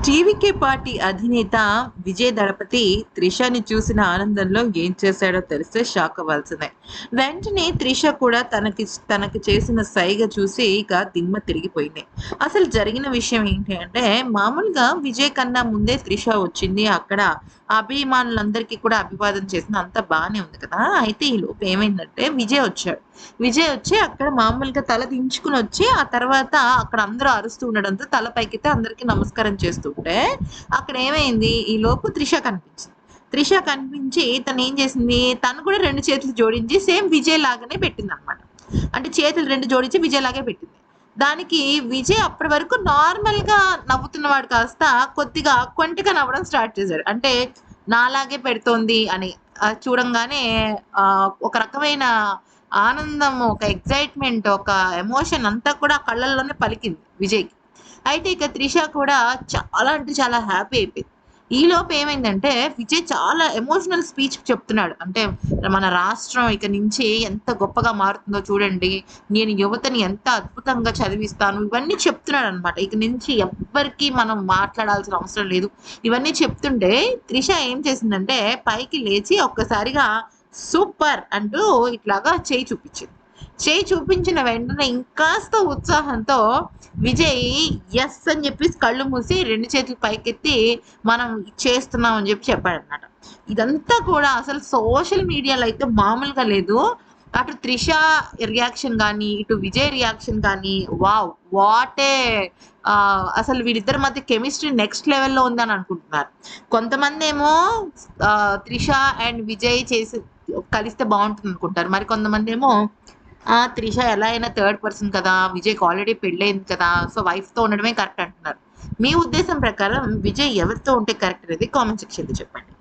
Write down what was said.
TVK party అధినేత విజయ్ దళపతి త్రిషని చూసిన ఆనందంలో ఏం చేశాడో తెలిస్తే షాక్ అవ్వాల్సిందే. వెంటనే త్రిష కూడా తనకి చేసిన సైగ చూసి ఇక దిమ్మ తిరిగిపోయింది. అసలు జరిగిన విషయం ఏంటి అంటే, మామూలుగా విజయ్ కన్నా ముందే త్రిష వచ్చింది. అక్కడ అభిమానులందరికీ కూడా అభివాదం చేసింది. అంతా బానే ఉంది కదా! అయితే ఈలోపు ఏమైందంటే విజయ్ వచ్చి అక్కడ మామూలుగా తల దించుకుని వచ్చి, ఆ తర్వాత అక్కడ అందరూ అరుస్తూ ఉండడంతో తల పైకెత్తి అందరికీ నమస్కారం చేస్తుంటే, అక్కడ ఏమైంది, ఈలోపు త్రిష కనిపించి తను ఏం చేసింది, తను కూడా 2 చేతులు జోడించి సేమ్ విజయ్ లాగానే పెట్టిందనమాట. అంటే చేతులు 2 జోడించి విజయ్ లాగే పెట్టింది. దానికి విజయ్ అప్పటి వరకు నార్మల్‌గా నవ్వుతున్నవాడు కాస్త కొద్దిగా కొంటెగా నవ్వడం స్టార్ట్ చేశాడు. అంటే నాలాగే పెడుతోంది అని. చూడంగానే ఒక రకమైన ఆనందం, ఒక ఎక్సైట్‌మెంట్, ఒక ఎమోషన్ అంతా కూడా ఆ కళ్ళల్లోనే పలికింది విజయ్‌కి. అయితే ఇక త్రిష కూడా చాలా అంటే చాలా హ్యాపీ అయిపోయింది. ఈలోపు ఏమైందంటే విజయ్ చాలా ఎమోషనల్ స్పీచ్ చెప్తున్నాడు. అంటే మన రాష్ట్రం ఇక నుంచి ఎంత గొప్పగా మారుతుందో చూడండి. నేను యువతని ఎంత అద్భుతంగా చదివిస్తాను. ఇవన్నీ చెప్తున్నాడనమాట. ఇక నుంచి ఎవ్వరికీ మనం మాట్లాడాల్సిన అవసరం లేదు. ఇవన్నీ చెప్తుంటే త్రిష ఏం చేసిందంటే పైకి లేచి ఒక్కసారిగా సూపర్ అంటూ ఇట్లాగా చేయి చూపించిన వెంటనే ఇంకాస్త ఉత్సాహంతో విజయ్ యెస్ అని చెప్పేసి కళ్ళు మూసి 2 చేతులు పైకెత్తి మనం చేస్తున్నాం అని చెప్పాడనమాట. ఇదంతా కూడా అసలు సోషల్ మీడియాలో అయితే మామూలుగా లేదు. అటు త్రిష రియాక్షన్ గానీ, ఇటు విజయ్ రియాక్షన్ గానీ, వావ్! వాట్ ఏ అసలు వీళ్ళిద్దరి మధ్య కెమిస్ట్రీ నెక్స్ట్ లెవెల్‌లో ఉందని అనుకుంటున్నారు. కొంతమందేమో త్రిష అండ్ విజయ్ కలిస్తే బావుంటుందనుకుంటారు. మరి కొంతమందేమో త్రిష ఎలా అయినా థర్డ్ పర్సన్ కదా! విజయ్‌కి ఆల్రెడీ పెళ్లయింది కదా! సో, వైఫ్‌తో ఉండడమే కరెక్ట్ అంటున్నారు. మీ ఉద్దేశం ప్రకారం విజయ్ ఎవరితో ఉంటే కరెక్ట్ అనేది కామెంట్ సెక్షన్‌లో చెప్పండి.